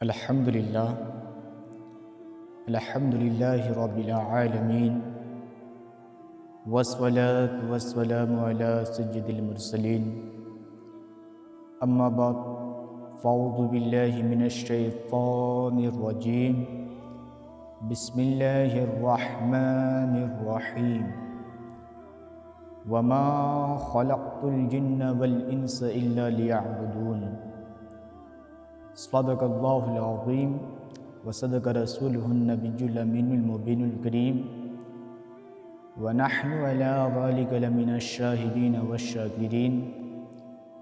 الحمدللہ الحمدللہ رب العالمین والصلاة والسلام علی سید المرسلین اما بعد فاعوذ باللہ من الشیطان الرجیم بسم اللہ الرحمن الرحیم وما خلقت الجن والانس الا لیعبدون صدق اللہ العظیم وصدق رسولہ النبی الامین المبین الکریم ونحن علی ذلک لمن الشاہدین والشاکرین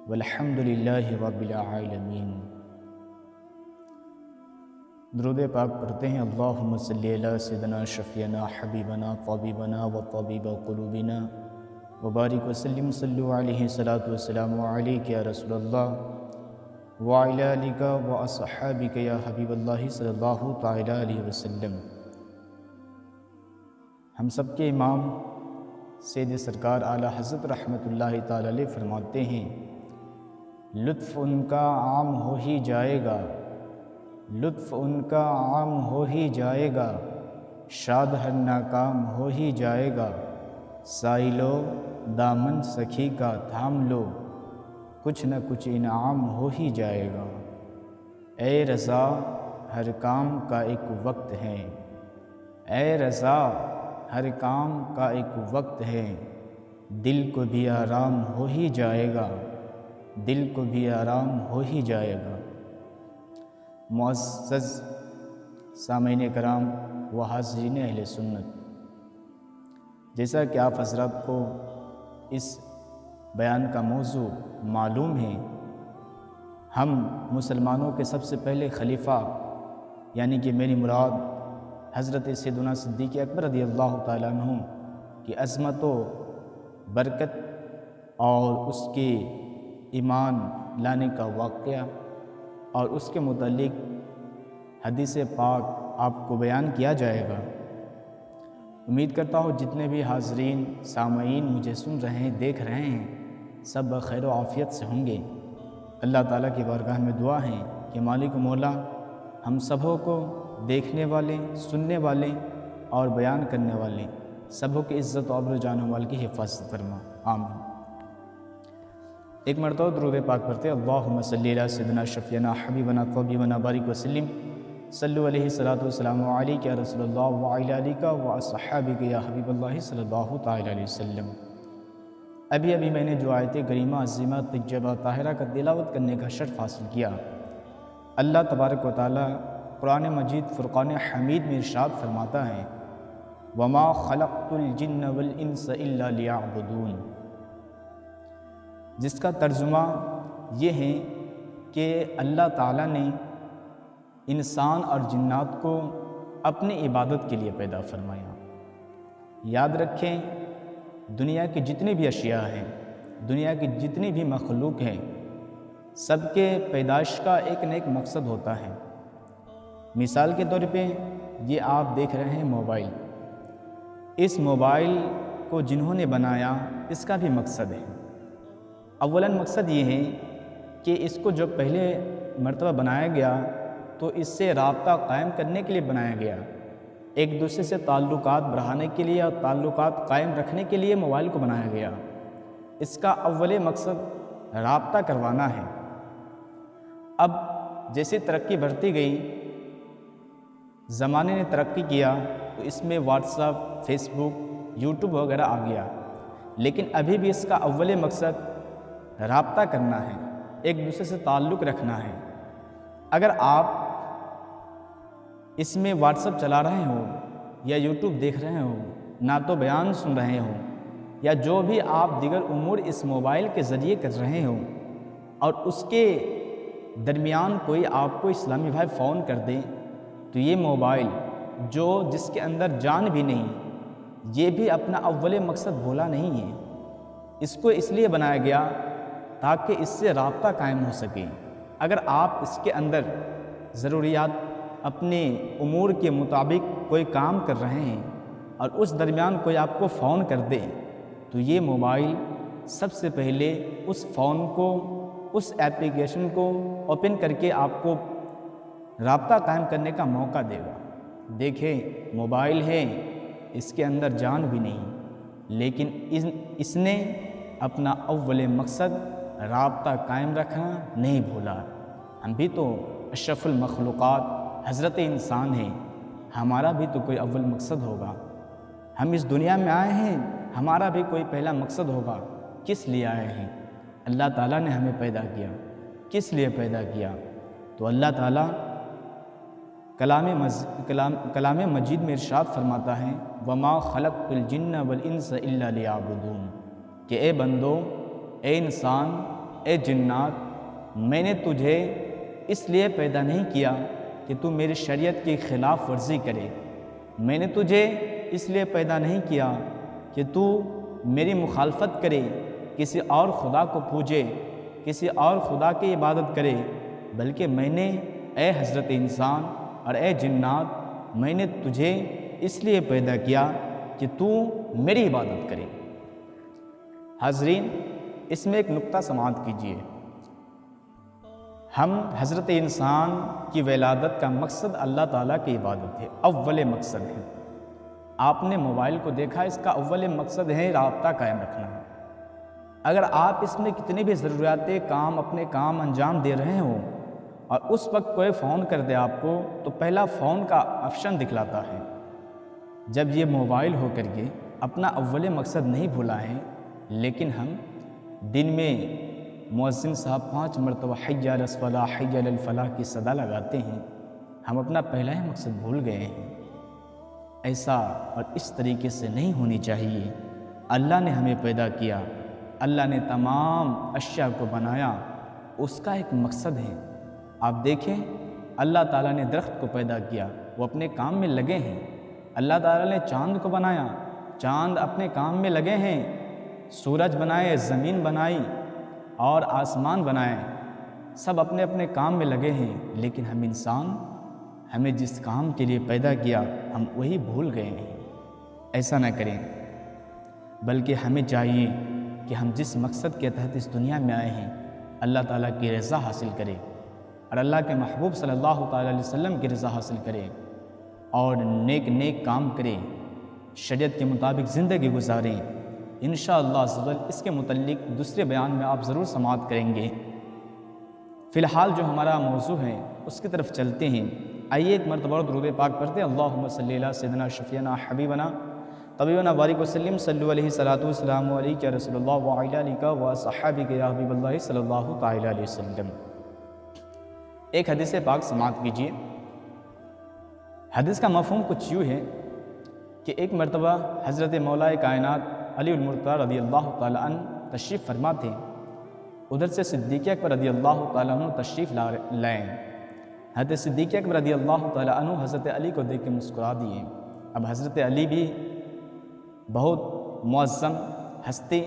والحمد للہ رب العالمین۔ درود پاک پڑھتے ہیں۔ اللہم صلی علی سیدنا شفیعنا حبیبنا طبیبنا و طبیب قلوبنا وبارک وسلم صلو علیہ صلاۃ والسلام علیک یا رسول اللہ وعلی آلک و اصحابک یا حبیب اللہ صلی اللہ تعالی علیہ وسلم۔ ہم سب کے امام سید سرکار اعلیٰ حضرت رحمۃ اللہ تعالی علیہ فرماتے ہیں، لطف ان کا عام ہو ہی جائے گا، لطف ان کا عام ہو ہی جائے گا، شاد ہر ناکام ہو ہی جائے گا، سائلو دامن سخی کا تھام لو، کچھ نہ کچھ انعام ہو ہی جائے گا۔ اے رضا ہر کام کا ایک وقت ہے، اے رضا ہر کام کا ایک وقت ہے، دل کو بھی آرام ہو ہی جائے گا، دل کو بھی آرام ہو ہی جائے گا۔ معزز سامعین کرام و حاضرین اہل سنت، جیسا کہ آپ حضرات کو اس بیان کا موضوع معلوم ہے، ہم مسلمانوں کے سب سے پہلے خلیفہ یعنی کہ میری مراد حضرت سیدنا صدیق اکبر رضی اللہ تعالیٰ عنہ کی عظمت و برکت اور اس کے ایمان لانے کا واقعہ اور اس کے متعلق حدیث پاک آپ کو بیان کیا جائے گا۔ امید کرتا ہوں جتنے بھی حاضرین سامعین مجھے سن رہے ہیں، دیکھ رہے ہیں، سب بخیر و عافیت سے ہوں گے۔ اللہ تعالیٰ کی بارگاہ میں دعا ہے کہ مالک و مولا ہم سبوں کو دیکھنے والے، سننے والے اور بیان کرنے والے سبوں کی عزت و عبر و جان و مال کی حفاظت فرما، آمین۔ ایک مرتبہ درود پاک پڑھتے، اللہم صلی علی سیدنا شفیعنا حبیبنا طبیبنا بارک وسلم صلو علیہ صلاۃ والسلام علیک یا رسول اللہ وعلی آلک و اصحابک یا حبیب اللہ صلی اللہ تعالی علیہ وسلم۔ ابھی میں نے جو آیت کریمہ عظیمہ طیبہ طاہرہ کا تلاوت کرنے کا شرف حاصل کیا، اللہ تبارک و تعالی قرآن مجید فرقان حمید میں ارشاد فرماتا ہے، وما خلقت الجن والانس الا لیعبدون، جس کا ترجمہ یہ ہے کہ اللہ تعالیٰ نے انسان اور جنات کو اپنی عبادت کے لیے پیدا فرمایا۔ یاد رکھیں، دنیا کی جتنی بھی اشیاء ہیں، دنیا کی جتنی بھی مخلوق ہیں، سب کے پیدائش کا ایک نہ ایک مقصد ہوتا ہے۔ مثال کے طور پہ یہ آپ دیکھ رہے ہیں موبائل، اس موبائل کو جنہوں نے بنایا اس کا بھی مقصد ہے۔ اولاً مقصد یہ ہے کہ اس کو جب پہلے مرتبہ بنایا گیا تو اس سے رابطہ قائم کرنے کے لیے بنایا گیا، ایک دوسرے سے تعلقات بڑھانے کے لیے اور تعلقات قائم رکھنے کے لیے موبائل کو بنایا گیا۔ اس کا اول مقصد رابطہ کروانا ہے۔ اب جیسے ترقی بڑھتی گئی، زمانے نے ترقی کیا تو اس میں واٹس ایپ، فیس بک، یوٹیوب وغیرہ آ گیا، لیکن ابھی بھی اس کا اول مقصد رابطہ کرنا ہے، ایک دوسرے سے تعلق رکھنا ہے۔ اگر آپ اس میں واٹس ایپ چلا رہے ہوں یا یوٹیوب دیکھ رہے ہوں، نعت و بیان سن رہے ہوں، یا جو بھی آپ دیگر امور اس موبائل کے ذریعے کر رہے ہوں، اور اس کے درمیان کوئی آپ کو اسلامی بھائی فون کر دیں، تو یہ موبائل جس کے اندر جان بھی نہیں، یہ بھی اپنا اول مقصد بھولا نہیں ہے۔ اس کو اس لیے بنایا گیا تاکہ اس سے رابطہ قائم ہو سکے۔ اگر آپ اس کے اندر ضروریات اپنے امور کے مطابق کوئی کام کر رہے ہیں اور اس درمیان کوئی آپ کو فون کر دے، تو یہ موبائل سب سے پہلے اس فون کو، اس ایپلیکیشن کو اوپن کر کے آپ کو رابطہ قائم کرنے کا موقع دے گا۔ دیکھیں موبائل ہے، اس کے اندر جان بھی نہیں، لیکن اس نے اپنا اول مقصد رابطہ قائم رکھنا نہیں بھولا۔ ہم بھی تو اشرف المخلوقات حضرت انسان ہیں، ہمارا بھی تو کوئی اول مقصد ہوگا۔ ہم اس دنیا میں آئے ہیں، ہمارا بھی کوئی پہلا مقصد ہوگا۔ کس لیے آئے ہیں؟ اللہ تعالیٰ نے ہمیں پیدا کیا، کس لیے پیدا کیا؟ تو اللہ تعالیٰ کلام مجید میں ارشاد فرماتا ہے وَمَا خَلَقْتُ الْجِنَّ وَالْإِنسَ إِلَّا لِيَعْبُدُونَ، کہ اے بندو، اے انسان، اے جنات، میں نے تجھے اس لیے پیدا نہیں کیا کہ تو میری شریعت کی خلاف ورزی کرے، میں نے تجھے اس لیے پیدا نہیں کیا کہ تو میری مخالفت کرے، کسی اور خدا کو پوجے، کسی اور خدا کی عبادت کرے، بلکہ میں نے اے حضرت انسان اور اے جنات، میں نے تجھے اس لیے پیدا کیا کہ تو میری عبادت کرے۔ حاضرین، اس میں ایک نقطہ سماعت کیجیے۔ ہم حضرت انسان کی ولادت کا مقصد اللہ تعالیٰ کی عبادت ہے، اول مقصد ہے۔ آپ نے موبائل کو دیکھا، اس کا اول مقصد ہے رابطہ قائم رکھنا۔ اگر آپ اس میں کتنی بھی ضروریات اپنے کام انجام دے رہے ہوں اور اس وقت کوئی فون کر دے آپ کو، تو پہلا فون کا آپشن دکھلاتا ہے۔ جب یہ موبائل ہو کر کے اپنا اول مقصد نہیں بھولا ہے، لیکن ہم دن میں مؤذن صاحب 5 مرتبہ حی علی الصلاۃ حی علی الفلاح کی صدا لگاتے ہیں، ہم اپنا پہلا ہی مقصد بھول گئے ہیں۔ ایسا اور اس طریقے سے نہیں ہونی چاہیے۔ اللہ نے ہمیں پیدا کیا، اللہ نے تمام اشیاء کو بنایا، اس کا ایک مقصد ہے۔ آپ دیکھیں، اللہ تعالیٰ نے درخت کو پیدا کیا، وہ اپنے کام میں لگے ہیں۔ اللہ تعالیٰ نے چاند کو بنایا، چاند اپنے کام میں لگے ہیں۔ سورج بنائے، زمین بنائی اور آسمان بنائے، سب اپنے اپنے کام میں لگے ہیں، لیکن ہم انسان، ہمیں جس کام کے لیے پیدا کیا ہم وہی بھول گئے ہیں۔ ایسا نہ کریں، بلکہ ہمیں چاہیے کہ ہم جس مقصد کے تحت اس دنیا میں آئے ہیں، اللہ تعالیٰ کی رضا حاصل کریں اور اللہ کے محبوب صلی اللہ تعالیٰ علیہ وسلم کی رضا حاصل کریں اور نیک کام کریں، شریعت کے مطابق زندگی گزاریں۔ انشاءاللہ عزوجل اس کے متعلق دوسرے بیان میں آپ ضرور سماعت کریں گے۔ فی الحال جو ہمارا موضوع ہے اس کی طرف چلتے ہیں۔ آئیے ایک مرتبہ درود پاک پڑھتے ہیں۔ اللہم صلی علی سیدنا شفیعنا حبیبنا طبیبنا بارک وسلم، صلو علیہ صلاۃ والسلام علیک یا رسول اللہ وعلی آلک وصحابک یا حبیب اللہ صلی اللہ تعالی علیہ وسلم۔ ایک حدیث پاک سماعت کیجیے۔ حدیث کا مفہوم کچھ یوں ہے کہ ایک مرتبہ حضرت مولا کائنات علی المرتضیٰ رضی اللہ تعالیٰ عنہ تشریف فرما تھے، ادھر سے صدیق اکبر رضی اللہ تعالیٰ عنہ تشریف لائیں۔ حضرت صدیق اکبر رضی اللہ تعالیٰ عنہ حضرت علی کو دیکھ کے مسکرا دیے۔ اب حضرت علی بھی بہت معظم ہستی،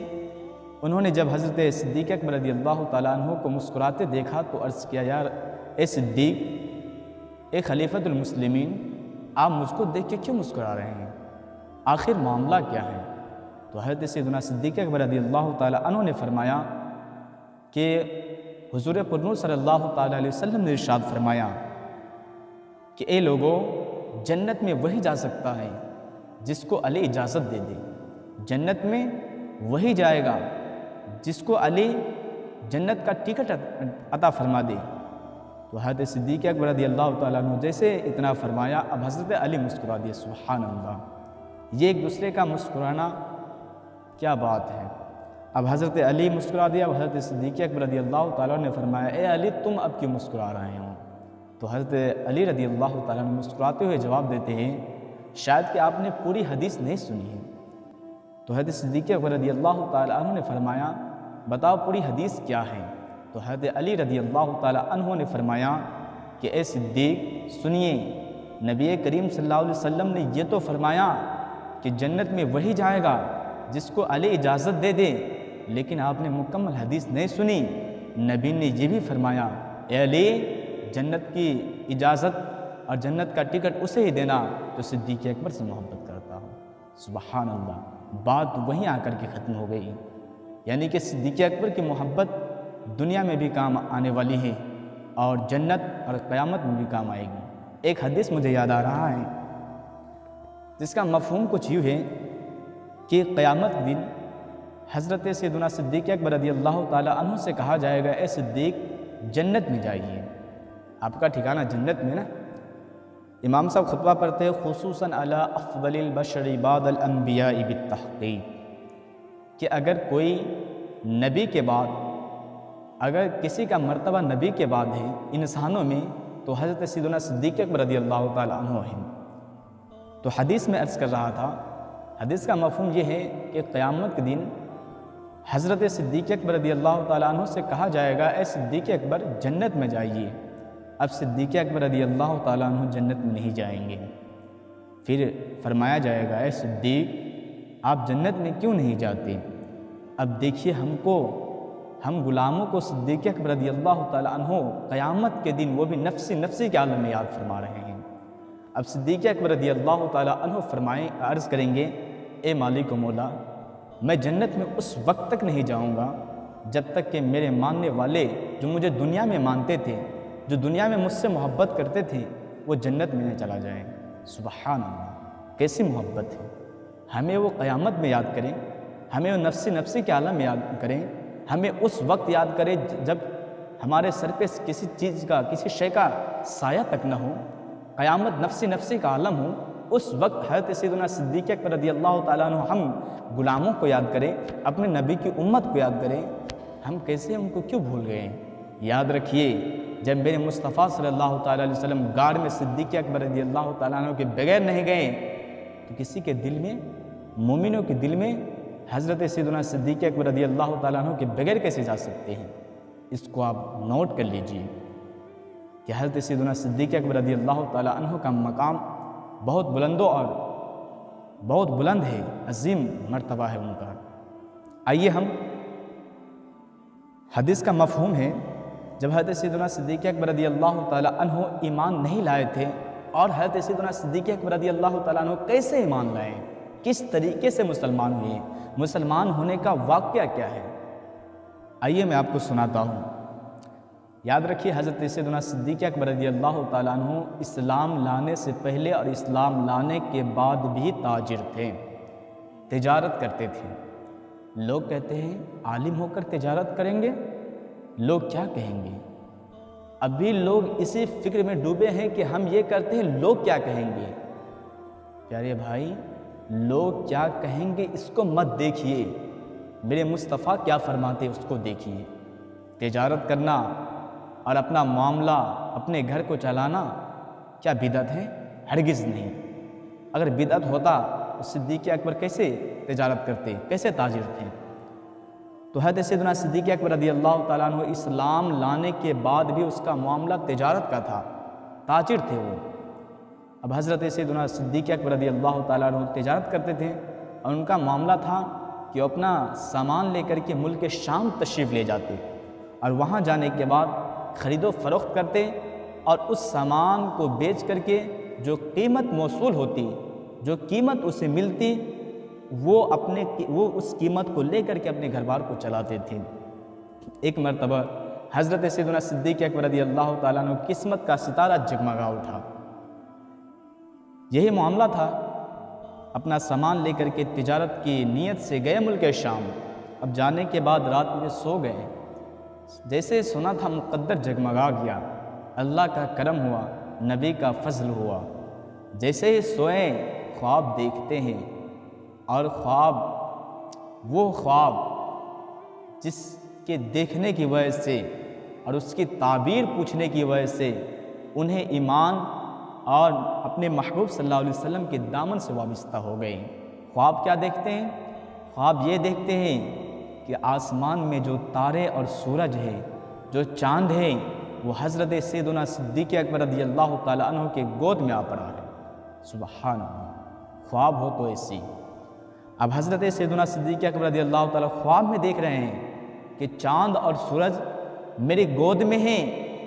انہوں نے جب حضرت صدیق اکبر رضی اللہ تعالیٰ عنہ کو مسکراتے دیکھا تو عرض کیا، یار اے صدیق، اے خلیفۃ المسلمین، آپ مجھ کو دیکھ کے کیوں مسکرا رہے ہیں؟ آخر معاملہ کیا ہے؟ تو حضرت سیدنا صدیق اکبر رضی اللہ تعالیٰ عنہ نے فرمایا کہ حضور پرنور صلی اللہ تعالیٰ علیہ وسلم نے ارشاد فرمایا کہ اے لوگوں، جنت میں وہی جا سکتا ہے جس کو علی اجازت دے دے۔ جنت میں وہی جائے گا جس کو علی جنت کا ٹکٹ عطا فرما دے۔ تو حضرت صدیق اکبر رضی اللہ تعالیٰ عنہ جیسے اتنا فرمایا، اب حضرت علی مسکرا دیے۔ سبحان اللہ، یہ ایک دوسرے کا مسکرانا کیا بات ہے۔ اب حضرت علی مسکرا دیا، اب حضرت صدیق اکبر رضی اللہ تعالیٰ نے فرمایا، اے علی تم اب کیوں مسکرا رہے ہو؟ تو حضرت علی رضی اللہ تعالیٰ نے مسکراتے ہوئے جواب دیتے ہیں، شاید کہ آپ نے پوری حدیث نہیں سنی ہے۔ تو حضرت صدیق اکبر رضی اللہ تعالیٰ عنہ نے فرمایا، بتاؤ پوری حدیث کیا ہے؟ تو حضرت علی رضی اللہ تعالیٰ عنہ نے فرمایا کہ اے صدیق سنیے، نبی کریم صلی اللہ علیہ وسلم نے یہ تو فرمایا کہ جنت میں وہی جائے گا جس کو علی اجازت دے دے، لیکن آپ نے مکمل حدیث نہیں سنی۔ نبی نے یہ بھی فرمایا، اے علی، جنت کی اجازت اور جنت کا ٹکٹ اسے ہی دینا جو صدیق اکبر سے محبت کرتا ہو۔ سبحان اللہ، بات وہیں آ کر کے ختم ہو گئی۔ یعنی کہ صدیق اکبر کی محبت دنیا میں بھی کام آنے والی ہے اور جنت اور قیامت میں بھی کام آئے گی۔ ایک حدیث مجھے یاد آ رہا ہے جس کا مفہوم کچھ یوں ہے کہ قیامت دن حضرت سیدنا صدیق اکبر رضی اللہ تعالیٰ عنہ سے کہا جائے گا، اے صدیق جنت میں جائیے، آپ کا ٹھکانہ جنت میں نا۔ امام صاحب خطبہ پڑھتے ہیں، خصوصاً علی افضل البشر بعد الانبیاء بالتحقیق، کہ اگر کوئی نبی کے بعد، اگر کسی کا مرتبہ نبی کے بعد ہے انسانوں میں، تو حضرت سیدنا صدیق اکبر رضی اللہ تعالیٰ عنہ ہیں۔ تو حدیث میں عرض کر رہا تھا، حدیث کا مفہوم یہ ہے کہ قیامت کے دن حضرت صدیق اکبر رضی اللہ تعالیٰ عنہ سے کہا جائے گا، اے صدیق اکبر جنت میں جائیے۔ اب صدیق اکبر رضی اللہ تعالیٰ عنہ جنت میں نہیں جائیں گے۔ پھر فرمایا جائے گا، اے صدیق آپ جنت میں کیوں نہیں جاتے؟ اب دیکھیے ہم غلاموں کو صدیق اکبر رضی اللہ تعالیٰ عنہ قیامت کے دن وہ بھی نفسی نفسی کے عالم میں یاد فرما رہے ہیں۔ اب صدیق اکبر رضی اللہ تعالیٰ عنہ عرض کریں گے، اے مالک و مولا، میں جنت میں اس وقت تک نہیں جاؤں گا جب تک کہ میرے ماننے والے جو مجھے دنیا میں مانتے تھے، جو دنیا میں مجھ سے محبت کرتے تھے، وہ جنت میں نہ چلا جائیں۔ سبحان اللہ، کیسی محبت ہے! ہمیں وہ قیامت میں یاد کریں، ہمیں وہ نفسی نفسی کے عالم میں یاد کریں، ہمیں اس وقت یاد کریں جب ہمارے سر پہ کسی چیز کا، کسی شے کا سایہ تک نہ ہو، قیامت نفسی نفسی کا عالم ہو، اس وقت حضرت سیدنا صدیق اکبر رضی اللہ تعالیٰ عنہ ہم غلاموں کو یاد کریں، اپنے نبی کی امت کو یاد کریں، ہم کیسے ان کو کیوں بھول گئے؟ یاد رکھیے، جب میرے مصطفیٰ صلی اللہ تعالیٰ علیہ وسلم غار میں صدیق اکبر رضی اللہ تعالیٰ عنہ کے بغیر نہیں گئے تو کسی کے دل میں، مومنوں کے دل میں حضرت سیدنا صدیق اکبر رضی اللہ تعالیٰ عنہ کے بغیر کیسے جا سکتے ہیں؟ اس کو آپ نوٹ کر لیجئے کہ حضرت سیدنا صدیق اکبر رضی اللہ تعالیٰ عنہ کا مقام بہت بلند اور بہت بلند ہے، عظیم مرتبہ ہے ان کا۔ آئیے ہم حدیث کا مفہوم ہے، جب حضرت سیدنا صدیق اکبر رضی اللہ تعالیٰ عنہ ایمان نہیں لائے تھے، اور حضرت سیدنا صدیق اکبر رضی اللہ تعالیٰ عنہ کیسے ایمان لائے، کس طریقے سے مسلمان ہوئے، مسلمان ہونے کا واقعہ کیا ہے، آئیے میں آپ کو سناتا ہوں۔ یاد رکھیے، حضرت سیدنا صدیق اکبر رضی اللہ تعالیٰ عنہ اسلام لانے سے پہلے اور اسلام لانے کے بعد بھی تاجر تھے، تجارت کرتے تھے۔ لوگ کہتے ہیں عالم ہو کر تجارت کریں گے، لوگ کیا کہیں گے؟ ابھی لوگ اسی فکر میں ڈوبے ہیں کہ ہم یہ کرتے ہیں، لوگ کیا کہیں گے؟ پیارے بھائی، لوگ کیا کہیں گے اس کو مت دیکھیے، میرے مصطفیٰ کیا فرماتے اس کو دیکھیے۔ تجارت کرنا اور اپنا معاملہ، اپنے گھر کو چلانا کیا بدعت ہے؟ ہرگز نہیں۔ اگر بدعت ہوتا تو صدیق اکبر کیسے تجارت کرتے، کیسے تاجر تھے؟ تو حضرت سیدنا صدیق اکبر رضی اللہ تعالیٰ عنہ اسلام لانے کے بعد بھی اس کا معاملہ تجارت کا تھا، تاجر تھے وہ۔ اب حضرت سیدنا صدیق اکبر رضی اللہ تعالیٰ عنہ تجارت کرتے تھے، اور ان کا معاملہ تھا کہ اپنا سامان لے کر کے ملک شام تشریف لے جاتے، اور وہاں جانے کے بعد خرید و فروخت کرتے، اور اس سامان کو بیچ کر کے جو قیمت موصول ہوتی، جو قیمت اسے ملتی، وہ اس قیمت کو لے کر کے اپنے گھر بار کو چلاتے تھے۔ ایک مرتبہ حضرت سیدنا صدیق اکبر رضی اللہ تعالیٰ عنہ قسمت کا ستارہ جگمگا اٹھا، یہی معاملہ تھا۔ اپنا سامان لے کر کے تجارت کی نیت سے گئے ملک شام، اب جانے کے بعد رات میں سو گئے، جیسے سنا تھا مقدر جگمگا گیا، اللہ کا کرم ہوا، نبی کا فضل ہوا۔ جیسے ہی سوئے خواب دیکھتے ہیں، اور وہ خواب جس کے دیکھنے کی وجہ سے اور اس کی تعبیر پوچھنے کی وجہ سے انہیں ایمان اور اپنے محبوب صلی اللہ علیہ وسلم کے دامن سے وابستہ ہو گئے۔ خواب کیا دیکھتے ہیں؟ خواب یہ دیکھتے ہیں کہ آسمان میں جو تارے اور سورج ہے، جو چاند ہے، وہ حضرت سیدنا صدیق اکبر رضی اللہ تعالیٰ عنہ کے گود میں آ پڑا ہے۔ سبحان اللہ، خواب ہو تو ایسی۔ اب حضرت سیدنا صدیق اکبر رضی اللہ تعالیٰ خواب میں دیکھ رہے ہیں کہ چاند اور سورج میری گود میں ہیں،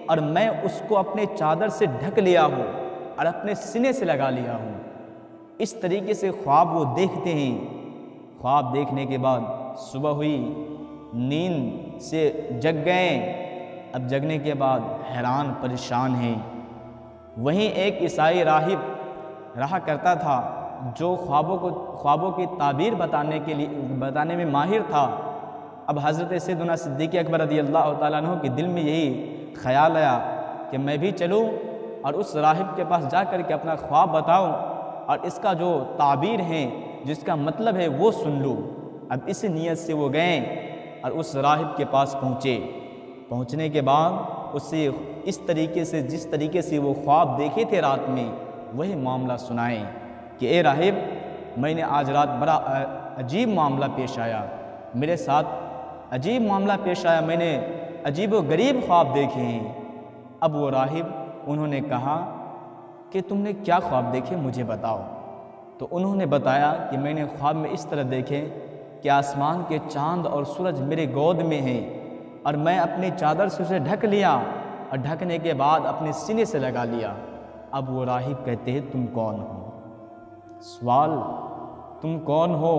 اور میں اس کو اپنے چادر سے ڈھک لیا ہوں اور اپنے سینے سے لگا لیا ہوں۔ اس طریقے سے خواب وہ دیکھتے ہیں۔ خواب دیکھنے کے بعد صبح ہوئی، نیند سے جگ گئے، اب جگنے کے بعد حیران پریشان ہیں۔ وہیں ایک عیسائی راہب رہا کرتا تھا جو خوابوں کی تعبیر بتانے میں ماہر تھا۔ اب حضرت سیدنا صدیق اکبر رضی اللہ تعالیٰ عنہ کے دل میں یہی خیال آیا کہ میں بھی چلوں اور اس راہب کے پاس جا کر کے اپنا خواب بتاؤں اور اس کا جو تعبیر ہے، جس کا مطلب ہے، وہ سن لوں۔ اب اس نیت سے وہ گئے اور اس راہب کے پاس پہنچنے کے بعد اسے اس طریقے سے، جس طریقے سے وہ خواب دیکھے تھے رات میں، وہی معاملہ سنائیں کہ اے راہب، میں نے آج رات بڑا عجیب معاملہ پیش آیا، میرے ساتھ عجیب معاملہ پیش آیا، میں نے عجیب و غریب خواب دیکھے ہیں۔ اب وہ راہب انہوں نے کہا کہ تم نے کیا خواب دیکھے، مجھے بتاؤ۔ تو انہوں نے بتایا کہ میں نے خواب میں اس طرح دیکھے کہ آسمان کے چاند اور سورج میرے گود میں ہیں اور میں اپنی چادر سے اسے ڈھک لیا اور ڈھکنے کے بعد اپنے سینے سے لگا لیا۔ اب وہ راہب کہتے ہیں تم کون ہو؟ سوال، تم کون ہو؟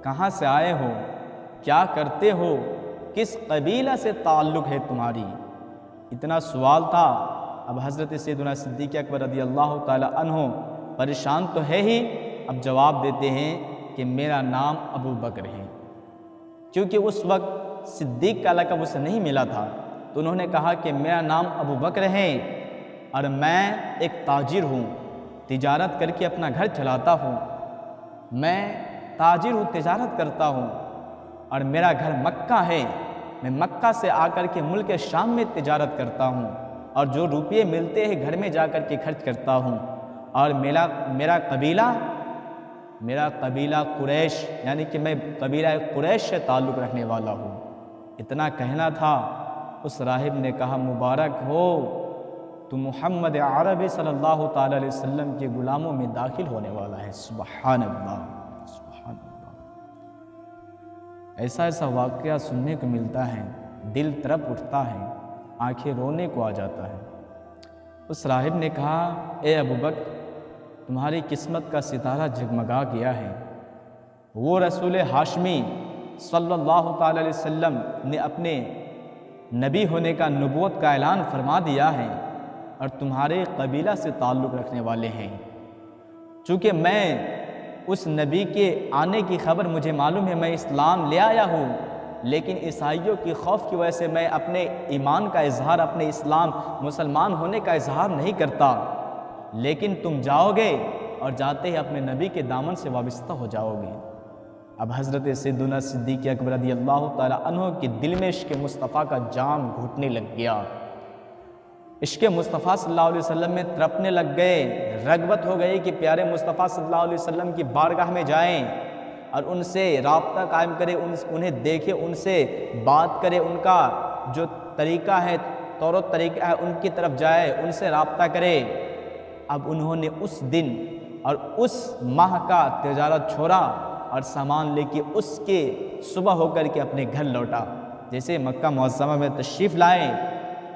کہاں سے آئے ہو؟ کیا کرتے ہو؟ کس قبیلہ سے تعلق ہے تمہاری؟ اتنا سوال تھا۔ اب حضرت سیدنا صدیق اکبر رضی اللہ تعالی عنہ پریشان تو ہے ہی، اب جواب دیتے ہیں کہ میرا نام ابو بکر ہے، کیونکہ اس وقت صدیق کا لقب اسے نہیں ملا تھا۔ تو انہوں نے کہا کہ میرا نام ابو بکر ہے اور میں ایک تاجر ہوں، تجارت کر کے اپنا گھر چلاتا ہوں۔ میں تاجر ہوں، تجارت کرتا ہوں اور میرا گھر مکہ ہے۔ میں مکہ سے آ کر کے ملک شام میں تجارت کرتا ہوں اور جو روپیے ملتے ہیں گھر میں جا کر کے خرچ کرتا ہوں۔ اور میرا قبیلہ قریش، یعنی کہ میں قبیلہ قریش سے تعلق رکھنے والا ہوں۔ اتنا کہنا تھا، اس راہب نے کہا مبارک ہو، تو محمد عربی صلی اللہ تعالی علیہ وسلم کے غلاموں میں داخل ہونے والا ہے۔ سبحان اللہ، سبحان اللہ۔ ایسا واقعہ سننے کو ملتا ہے، دل تڑپ اٹھتا ہے، آنکھیں رونے کو آ جاتا ہے۔ اس راہب نے کہا اے ابو بکر، تمہاری قسمت کا ستارہ جگمگا گیا ہے۔ وہ رسول ہاشمی صلی اللہ تعالی علیہ وسلم نے اپنے نبی ہونے کا، نبوت کا اعلان فرما دیا ہے اور تمہارے قبیلہ سے تعلق رکھنے والے ہیں۔ چونکہ میں اس نبی کے آنے کی خبر مجھے معلوم ہے، میں اسلام لے آیا ہوں، لیکن عیسائیوں کی خوف کی وجہ سے میں اپنے ایمان کا اظہار، اپنے اسلام مسلمان ہونے کا اظہار نہیں کرتا، لیکن تم جاؤ گے اور جاتے ہی اپنے نبی کے دامن سے وابستہ ہو جاؤ گے۔ اب حضرت سیدنا صدیق اکبر رضی اللہ تعالی عنہ کے دل میں عشق مصطفیٰ کا جام گھٹنے لگ گیا، عشق مصطفیٰ صلی اللہ علیہ وسلم میں تڑپنے لگ گئے، رغبت ہو گئی کہ پیارے مصطفیٰ صلی اللہ علیہ وسلم کی بارگاہ میں جائیں اور ان سے رابطہ قائم کرے، انہیں دیکھے، ان سے بات کرے، ان کا جو طریقہ ہے، طور و طریقہ ہے، ان کی طرف جائے، ان سے رابطہ کرے۔ اب انہوں نے اس دن اور اس ماہ کا تجارت چھوڑا اور سامان لے کے اس کے صبح ہو کر کے اپنے گھر لوٹا۔ جیسے مکہ معظمہ میں تشریف لائے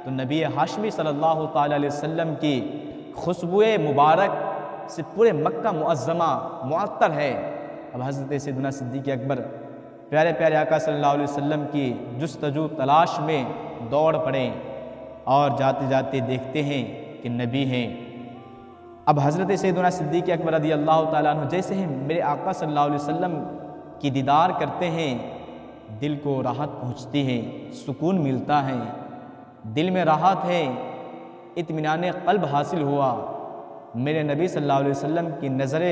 تو نبی ہاشمی صلی اللہ تعالی علیہ وسلم کی خوشبو مبارک سے پورے مکہ معظمہ معطر ہے۔ اب حضرت سیدنا صدیق اکبر پیارے پیارے آقا صلی اللہ علیہ وسلم کی جستجو تلاش میں دوڑ پڑے اور جاتے جاتے دیکھتے ہیں کہ نبی ہیں۔ اب حضرت سیدنا صدیق اکبر رضی اللہ تعالیٰ عنہ جیسے ہی میرے آقا صلی اللہ علیہ وسلم کی دیدار کرتے ہیں، دل کو راحت پہنچتی ہے، سکون ملتا ہے، دل میں راحت ہے، اطمینان قلب حاصل ہوا۔ میرے نبی صلی اللہ علیہ وسلم کی نظر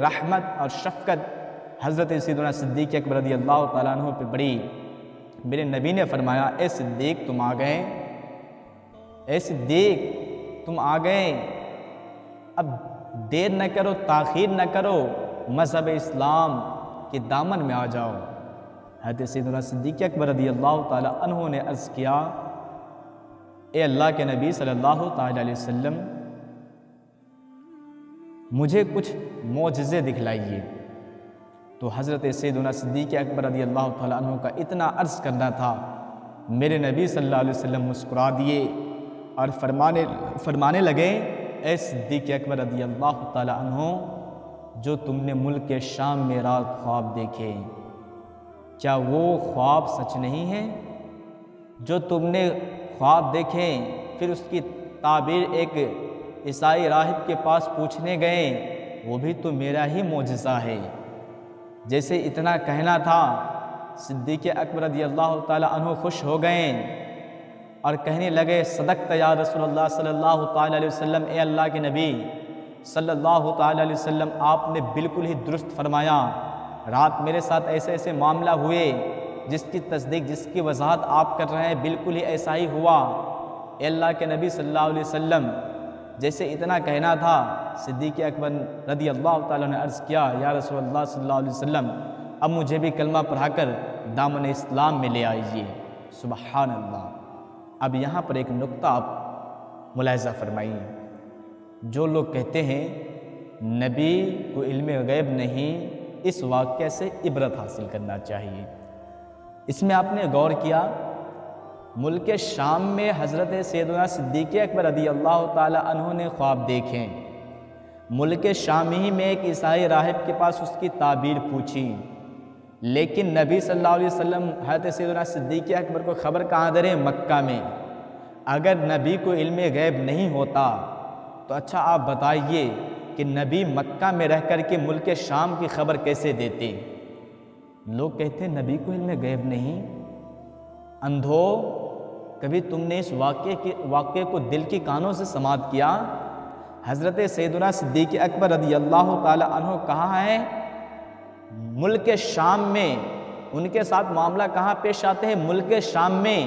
رحمت اور شفقت حضرت سیدنا صدیق اکبر رضی اللہ تعالیٰ عنہ پہ پڑی۔ میرے نبی نے فرمایا اے صدیق تم آ گئے، اے صدیق تم آ گئے، اب دیر نہ کرو، تاخیر نہ کرو، مذہب اسلام کے دامن میں آ جاؤ۔ حضرت سیدنا صدیق اکبر رضی اللہ تعالیٰ عنہ نے عرض کیا اے اللہ کے نبی صلی اللہ تعالیٰ علیہ وسلم، مجھے کچھ معجزے دکھلائیے۔ تو حضرت سیدنا صدیق اکبر رضی اللہ تعالیٰ عنہ کا اتنا عرض کرنا تھا، میرے نبی صلی اللہ علیہ وسلم مسکرا دیے اور فرمانے لگے اے صدیق اکبر رضی اللہ تعالیٰ عنہ، جو تم نے ملک شام میں رات خواب دیکھے، کیا وہ خواب سچ نہیں ہے؟ جو تم نے خواب دیکھیں، پھر اس کی تعبیر ایک عیسائی راہب کے پاس پوچھنے گئے، وہ بھی تو میرا ہی معجزہ ہے۔ جیسے اتنا کہنا تھا، صدیق اکبر رضی اللہ تعالی عنہ خوش ہو گئے اور کہنے لگے، صدقت یا رسول اللہ صلی اللہ تعالی علیہ وسلم، اے اللہ کے نبی صلی اللہ تعالی علیہ وسلم، آپ نے بالکل ہی درست فرمایا۔ رات میرے ساتھ ایسے ایسے معاملہ ہوئے، جس کی تصدیق، جس کی وضاحت آپ کر رہے ہیں، بالکل ہی ایسا ہی ہوا۔ اے اللہ کے نبی صلی اللہ علیہ وسلم، جیسے اتنا کہنا تھا، صدیق اکبر رضی اللہ تعالیٰ نے عرض کیا، یا رسول اللہ صلی اللہ علیہ وسلم، اب مجھے بھی کلمہ پڑھا کر دامن اسلام میں لے آئیے۔ سبحان اللہ۔ اب یہاں پر ایک نقطہ آپ ملاحظہ فرمائیے۔ جو لوگ کہتے ہیں نبی کو علم غیب نہیں، اس واقعے سے عبرت حاصل کرنا چاہیے۔ اس میں آپ نے غور کیا، ملک شام میں حضرت سیدنا صدیق اکبر رضی اللہ تعالی عنہ نے خواب دیکھے۔ ملک شام ہی میں ایک عیسائی راہب کے پاس اس کی تعبیر پوچھی، لیکن نبی صلی اللہ علیہ وسلم حضرت سیدنا صدیق اکبر کو خبر کہاں دے رہے؟ مکہ میں۔ اگر نبی کو علم غیب نہیں ہوتا تو اچھا آپ بتائیے کہ نبی مکہ میں رہ کر کے ملک شام کی خبر کیسے دیتے؟ لوگ کہتے ہیں نبی کو علم غیب نہیں۔ اندھو، کبھی تم نے اس واقعے کو دل کی کانوں سے سماعت کیا؟ حضرت سیدنا صدیق اکبر رضی اللہ تعالی عنہ کہاں ہے؟ ملک شام میں۔ ان کے ساتھ معاملہ کہاں پیش آتے ہیں؟ ملک شام میں۔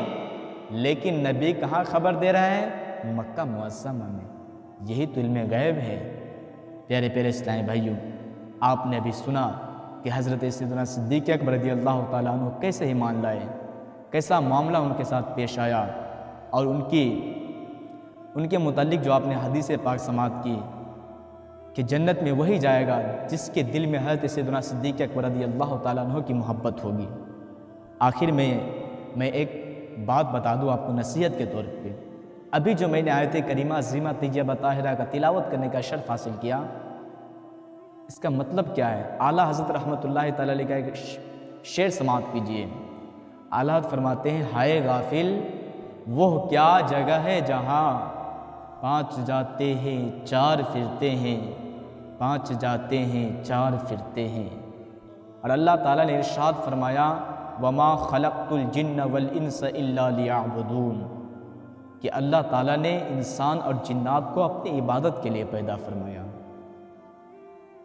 لیکن نبی کہاں خبر دے رہا ہے؟ مکہ معظمہ میں۔ یہی تو علم غیب ہے۔ پیارے پیارے اسلامی بھائیوں، آپ نے ابھی سنا کہ حضرت سیدنا صدیق اکبر رضی اللہ تعالیٰ عنہ کیسے ایمان لائے، کیسا معاملہ ان کے ساتھ پیش آیا، اور ان کے متعلق جو آپ نے حدیث پاک سماعت کی کہ جنت میں وہی جائے گا جس کے دل میں حضرت سیدنا صدیق اکبر رضی اللہ تعالیٰ عنہ کی محبت ہوگی۔ آخر میں ایک بات بتا دوں آپ کو نصیحت کے طور پہ۔ ابھی جو میں نے آیت کریمہ عظیمہ طیبہ طاہرہ کا تلاوت کرنے کا شرف حاصل کیا، اس کا مطلب کیا ہے؟ اعلیٰ حضرت رحمۃ اللہ تعالیٰ علیہ کا ایک شعر سماعت کیجیے۔ اعلیٰ حضرت فرماتے ہیں، ہائے غافل وہ کیا جگہ ہے جہاں 5 جاتے ہیں 4 پھرتے ہیں، 5 جاتے ہیں 4 پھرتے ہیں۔ اور اللہ تعالیٰ نے ارشاد فرمایا، وما خلقت الجن والانس الا لیعبدون، کہ اللہ تعالیٰ نے انسان اور جنات کو اپنی عبادت کے لیے پیدا فرمایا۔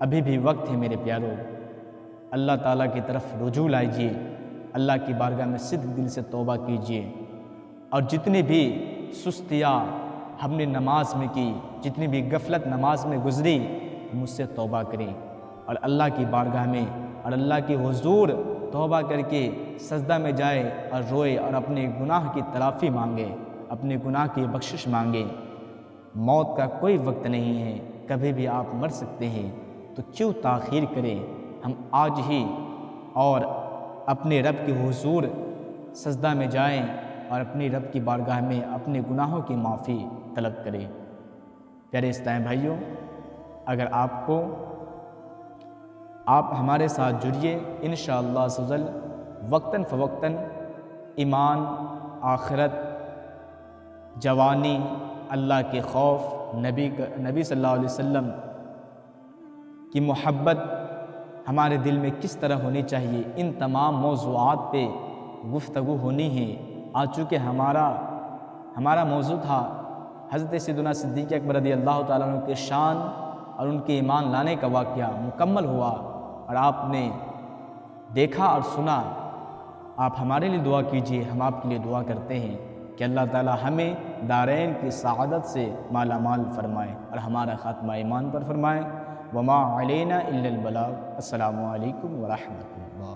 ابھی بھی وقت ہے میرے پیارو، اللہ تعالیٰ کی طرف رجوع لائیے، اللہ کی بارگاہ میں صدق دل سے توبہ کیجیے، اور جتنی بھی سستیاں ہم نے نماز میں کی، جتنی بھی غفلت نماز میں گزری، مجھ سے توبہ کریں اور اللہ کی بارگاہ میں اور اللہ کے حضور توبہ کر کے سجدہ میں جائے اور روئے اور اپنے گناہ کی تلافی مانگے، اپنے گناہ کی بخشش مانگے۔ موت کا کوئی وقت نہیں ہے، کبھی بھی آپ مر سکتے ہیں، تو کیوں تاخیر کریں؟ ہم آج ہی اور اپنے رب کے حضور سجدہ میں جائیں اور اپنی رب کی بارگاہ میں اپنے گناہوں کی معافی طلب کریں۔ پیارے اسلامی بھائیوں، اگر آپ ہمارے ساتھ جڑیے، انشاءاللہ عز و جل وقتاً فوقتاً ایمان، آخرت، جوانی، اللہ کے خوف، نبی صلی اللہ علیہ وسلم کی محبت ہمارے دل میں کس طرح ہونی چاہیے، ان تمام موضوعات پہ گفتگو ہونی ہے۔ آج چونکہ ہمارا موضوع تھا حضرت سیدنا صدیق اکبر رضی اللہ تعالیٰ عنہ کے شان اور ان کے ایمان لانے کا واقعہ مکمل ہوا، اور آپ نے دیکھا اور سنا۔ آپ ہمارے لیے دعا کیجیے، ہم آپ کے لیے دعا کرتے ہیں کہ اللہ تعالیٰ ہمیں دارین کی سعادت سے مالا مال فرمائے اور ہمارا خاتمہ ایمان پر فرمائے۔ وما علینا الا البلاغ۔ السلام علیکم ورحمۃ اللہ۔